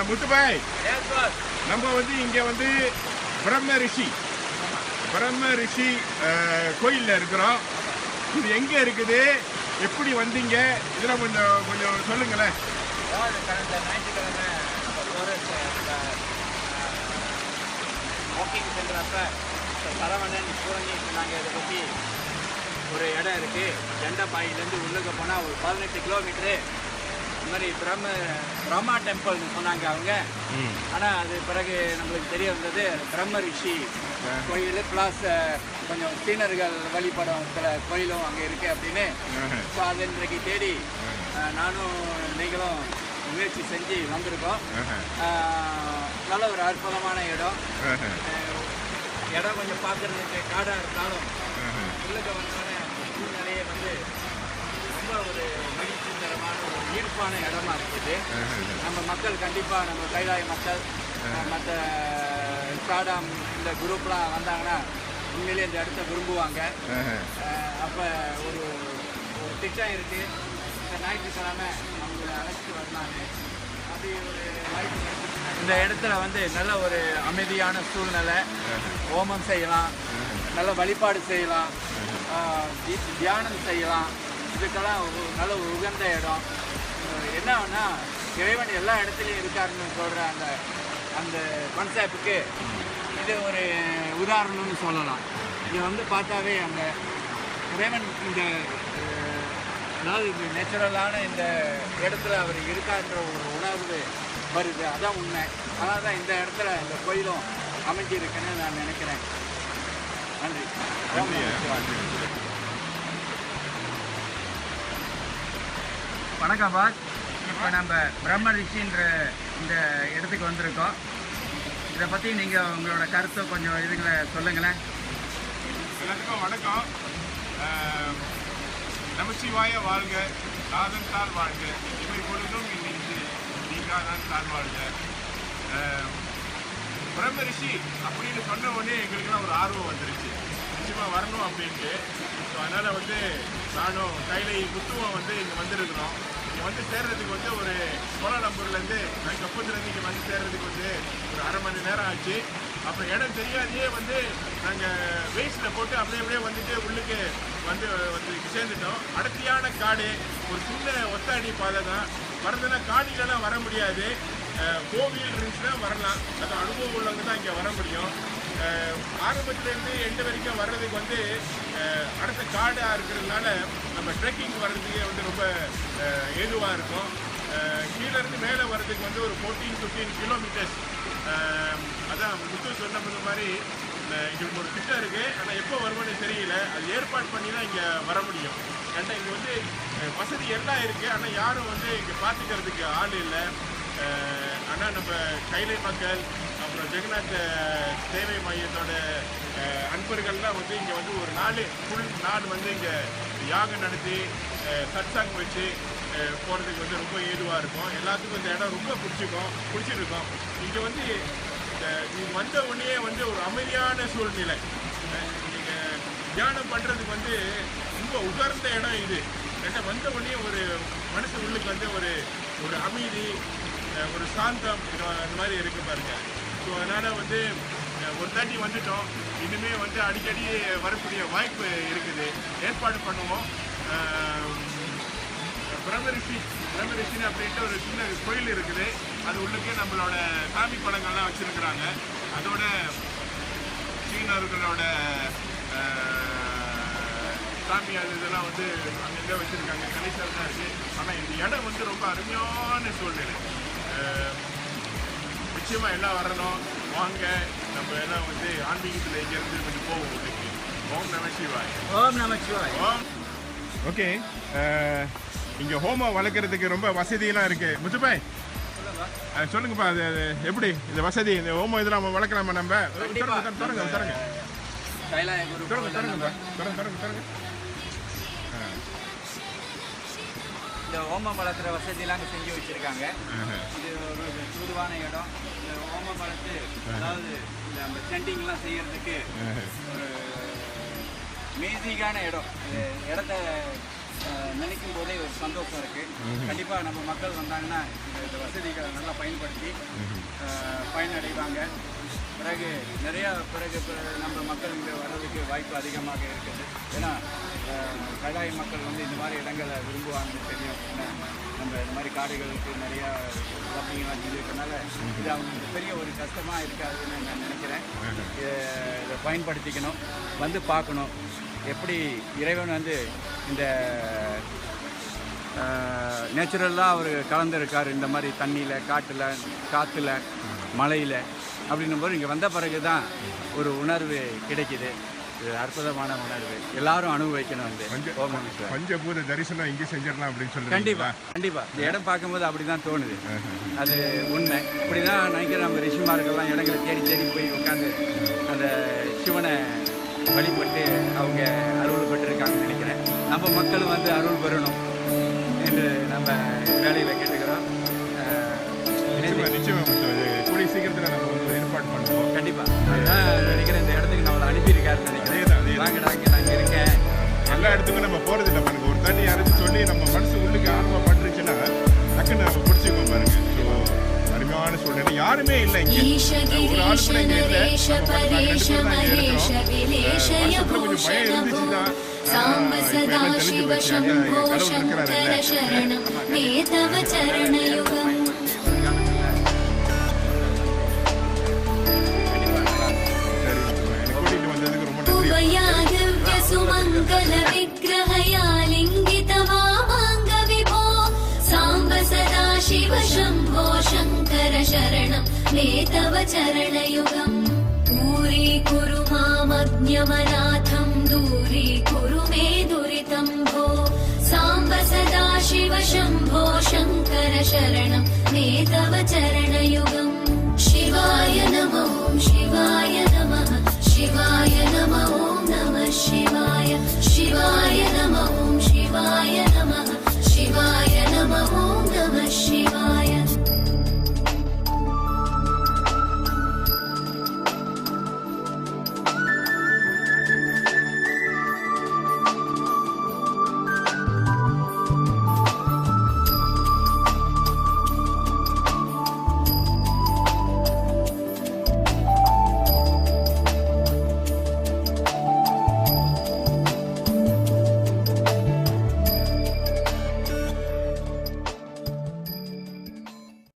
முத்துபாய், நம்ம வந்து இங்க வந்து பிரம்ம ரிஷி கோயில்ல இருக்கிறோம். இது எங்க இருக்குது, எப்படி வந்தீங்க, இதெல்லாம் கொஞ்சம் கொஞ்சம் சொல்லுங்களேன். கடந்த ஞாயிற்றுக்கிழமை வாக்கிங் சென்றப்ப சரவணன் பூரணி சொன்னாங்க. இதை பற்றி ஒரு இடம் இருக்குது, ஜெண்டபாயிலேருந்து உள்ளுக்கு போனால் ஒரு 18 கிலோமீட்டரு. இந்த மாதிரி பிரம்மா டெம்பிள்னு சொன்னாங்க அவங்க. ஆனால் அது பிறகு நம்மளுக்கு தெரிய வந்தது பிரம்ம ரிஷி கோயில் ப்ளஸ் கொஞ்சம் சீனர்கள் வழிபடும் சில கோயிலும் அங்கே இருக்குது அப்படின்னு. ஸோ அது இன்றைக்கு தேடி நானும் நீங்களும் முயற்சி செஞ்சு வந்திருக்கோம். நல்ல ஒரு அற்புதமான இடம். இடம் கொஞ்சம் பார்க்குறதுக்கு காடாக இருந்தாலும் உள்ளுக்க வந்தோடனே சூழ்நிலையே வந்து ரொம்ப ஒரு மகிழ்ச்சி தரமான ஒரு ஈர்ப்பான இடமா இருக்குது. நம்ம மக்கள் கண்டிப்பாக நம்ம கைலாய மக்கள் மற்ற சாடாம் இந்த குரூப்லாம் வந்தாங்கன்னா உண்மையிலே இந்த இடத்த விரும்புவாங்க. அப்போ ஒரு ஒரு திட்டம் இருக்குது, இந்த ஞாயிற்றுக்கிழமை அவங்களை அழைச்சிட்டு வரலான்னு. அப்படி ஒரு வாய்ப்பு இந்த இடத்துல வந்து நல்ல ஒரு அமைதியான சூழ்நிலை, ஹோமம் செய்யலாம், நல்ல வழிபாடு செய்யலாம், தியானம் செய்யலாம். இதுக்கெல்லாம் நல்ல ஒரு உகந்த இடம். என்னன்னா இறைவன் எல்லா இடத்துலையும் இருக்காருன்னு சொல்கிற அந்த அந்த கான்செப்டுக்கு இது ஒரு உதாரணம்னு சொல்லலாம். இது வந்து பார்த்தாவே அந்த இறைவன் இந்த அதாவது இந்த நேச்சுரலான இந்த இடத்துல அவர் இருக்கான்ற ஒரு உணர்வு வருது. அதான் உண்மை. அதனால தான் இந்த இடத்துல இந்த கோயிலும் அமைஞ்சிருக்குன்னு நான் நினைக்கிறேன். நன்றி. வணக்கம் பாஸ். இப்போ நம்ம பிரம்ம ரிஷின்ற இந்த இடத்துக்கு வந்திருக்கோம். இதை பற்றி நீங்கள் உங்களோட கருத்தை கொஞ்சம் இதுங்களை சொல்லுங்களேன். எல்லாத்துக்கும் வணக்கம். நமச்சிவாய வாழ்க, நாதன் தாழ் வாழ்க, இவை பொழுதும் இன்னைக்கு நீங்காதான் தாழ் வாழ்க. பிரம்ம ரிஷி அப்படின்னு சொன்ன உடனே எங்களுக்குலாம் ஒரு ஆர்வம் வந்துருச்சு, நிச்சயமாக வரணும் அப்படின்ட்டு. ஸோ அதனால் வந்து நானும் கைலை முத்துவம் வந்து இங்கே வந்திருக்கிறோம். இங்கே வந்து சேர்றதுக்கு வந்து ஒரு கோலாலம்பூர்லேருந்து நாங்கள் கப்பத்துலேருந்து இங்கே வந்து சேர்றதுக்கு வந்து ஒரு அரை மணி நேரம் ஆச்சு. அப்புறம் இடம் தெரியாதையே வந்து நாங்கள் வெயிட்ஸில் போட்டு அப்படியே வந்துட்டு உள்ளுக்கு வந்து சேர்ந்துட்டோம். அடர்த்தியான காடு, ஒரு சின்ன ஒத்தாடி பாதை தான். வரதுன்னா காடிலலாம் வர முடியாது, கோவில் இருந்துச்சுன்னா வரலாம். அது அனுபவம் உள்ளவங்க தான் இங்கே வர முடியும். ஆரம்பத்துலேருந்து எண்டு வரைக்கும் வர்றதுக்கு வந்து அடுத்த காடாக இருக்கிறதுனால நம்ம ட்ரெக்கிங் வர்றதுக்கே வந்து ரொம்ப ஏதுவாக இருக்கும். கீழேருந்து மேலே வர்றதுக்கு வந்து ஒரு 14-15 கிலோமீட்டர்ஸ். அதான் முத்து சொன்ன மாதிரி எங்களுக்கு ஒரு திட்டம் இருக்குது, ஆனால் எப்போ வருவோன்னு தெரியல. அது ஏற்பாடு பண்ணி தான் இங்கே வர முடியும். ஏன்னா இங்கே வந்து வசதி எல்லாம் இருக்குது, ஆனால் யாரும் வந்து இங்கே பார்த்துக்கிறதுக்கு ஆள் இல்லை. ஆனால் நம்ம கைலை மக்கள் அப்புறம் ஜெகநாத் சேவை மையத்தோட அன்பர்கள்லாம் வந்து இங்கே வந்து ஒரு ஃபுல் நாள் வந்து இங்கே யாகம் நடத்தி சத்சங் வச்சு போகிறதுக்கு வந்து ரொம்ப ஏதுவாக இருக்கும். எல்லாத்துக்கும் இந்த இடம் ரொம்ப பிடிச்சிருக்கோம். இங்கே வந்து நீங்கள் வந்த உடனே வந்து ஒரு அமைதியான சூழ்நிலை. நீங்கள் தியானம் பண்ணுறதுக்கு வந்து ரொம்ப உகர்ந்த இடம் இது. ஏன்னா வந்த உடனே ஒரு மனசு உள்ளுக்கு வந்து ஒரு அமைதி, ஒரு சாந்தம் இந்த மாதிரி இருக்குது பாருங்க. ஸோ அதனால் வந்து ஒரு தாட்டி வந்துட்டோம். இனிமேல் வந்து அடிக்கடி வரக்கூடிய வாய்ப்பு இருக்குது. ஏற்பாடு பண்ணுவோம். பிரம்ம ரிஷின்னு அப்படின்ட்டு ஒரு சின்ன கோயில் இருக்குது. அது உள்ளுக்கே நம்மளோட சாமி படங்கள்லாம் வச்சுருக்குறாங்க. அதோட சீனர்களோட சாமி இதெல்லாம் வந்து அங்கங்கே வச்சுருக்காங்க. கணேசர் தான் இருக்குது. ஆனால் இந்த இடம் வந்து ரொம்ப அருமையான சூழ்நிலை. நிச்சயமாக எல்லாம் வரணும், வாங்க. நம்ம எல்லாம் வந்து ஆன்மீகத்தில் இங்கேருந்து கொஞ்சம் போவோம். இன்னைக்கு ஓம் நம சிவாய். ஓம் நம சிவாய். ஓகே, இங்கே ஹோமம் வளர்க்குறதுக்கு ரொம்ப வசதியெல்லாம் இருக்குது. முத்துபாய் சொல்லுங்கப்பா, அது எப்படி இந்த வசதி, இந்த ஹோமம் இதெல்லாம் நம்ம வளர்க்கலாமா? நம்ம தரங்க இந்த ஓமம் வளர்க்குற வசதியெல்லாம் செஞ்சு வச்சுருக்காங்க. இது ஒரு சூதுவான இடம். இந்த ஓமம் வளர்த்து அதாவது இந்த சென்டிங்லாம் செய்யறதுக்கு ஒரு மேசிக்கான இடம். இடத்த நினைக்கும் போதே ஒரு சந்தோஷம் இருக்குது. கண்டிப்பாக நம்ம மக்கள் வந்தாங்கன்னா இந்த வசதிகளை நல்லா பயன்படுத்தி பயனடைவாங்க. பிறகு நம்ம மக்கள் இங்கே வர்றதுக்கு வாய்ப்பு அதிகமாக இருக்குது. ஏன்னா கடாய் மக்கள் வந்து இந்த மாதிரி இடங்களை விரும்புவாங்கன்னு தெரியும். ஏன்னா நம்ம இந்த மாதிரி காடுகளுக்கு நிறையா ஷாப்பிங்லாம் செஞ்சுருக்கனால இது அவங்களுக்கு பெரிய ஒரு கஷ்டமாக இருக்காதுன்னு நான் நினைக்கிறேன். இதை பயன்படுத்திக்கணும், வந்து பார்க்கணும் எப்படி இறைவன் வந்து இந்த நேச்சுரலாக அவர் கலந்துருக்கார் இந்த மாதிரி தண்ணியில், காட்டில், காற்றுல, மலையில். அப்படின்னும் போது இங்கே வந்த பிறகு தான் ஒரு உணர்வு கிடைக்குது. இது அற்புதமான உணர்வு, எல்லாரும் அனுபவிக்கணும். வந்து பஞ்சபூத தரிசனம் இங்கே செஞ்சிடலாம் அப்படின்னு சொல்லி கண்டிப்பாக இந்த இடம் பார்க்கும்போது அப்படி தான் தோணுது. அது உண்மை. இப்படி தான் நினைக்கிற நம்ம ரிஷிமார்கள்லாம் இடங்களை தேடி போய் உட்காந்து அந்த சிவனை வழிபட்டு அவங்க அருள் பெற்றிருக்காங்கன்னு நினைக்கிறேன். நம்ம மக்களும் வந்து அருள் பெறணும் என்று நம்ம வேலையில் கேட்டுக்கிறோம். கூடிய சீக்கிரத்தில் நம்ம வந்து ஏற்பாடு பண்ணுவோம். கண்டிப்பாக அதுதான் நினைக்கிறேன். இந்த இடத்துக்கு நம்மளை அனுப்பியிருக்காருன்னு நினைக்கிறேன். வாங்கடாங்க நான் இருக்கேன். எல்லா இடத்துக்கும் நம்ம போகிறது இல்லை பாருங்க. ஒரு தண்ணி யாராச்சும் சொல்லி நம்ம மனசு உள்ளுக்கு ஆர்வம் பட்டுருச்சுன்னா டக்குன்னு நம்ம பிடிச்சிக்குவோம் பாருங்க. ஸோ அருமையான சூழ்நிலை. யாருமே இல்லை இங்கே, ஒரு ஆள் கூட இங்கே இல்லை. வருஷத்துல கொஞ்சம் பயம் இருந்துச்சுன்னா தெளிஞ்சு போச்சு. கடவுள் இருக்கிறாரு. सुमंगल विग्रहया लिंगित वामांग विभो सांब सदा शिव शंभो शंकर शरणं मे तव चरणयुगम् दूरीकुरु मामज्ञमनाथं दूरीकुरु मे दुरितं भो सांब सदा शिव शंभो शंकर शरणं मे तव चरणयुगम् शिवाय नमो शिवाय नमः शिवाय नमः ॐ नमः शिवाय शिवाय नमः ॐ शिवाय नमः शिवाय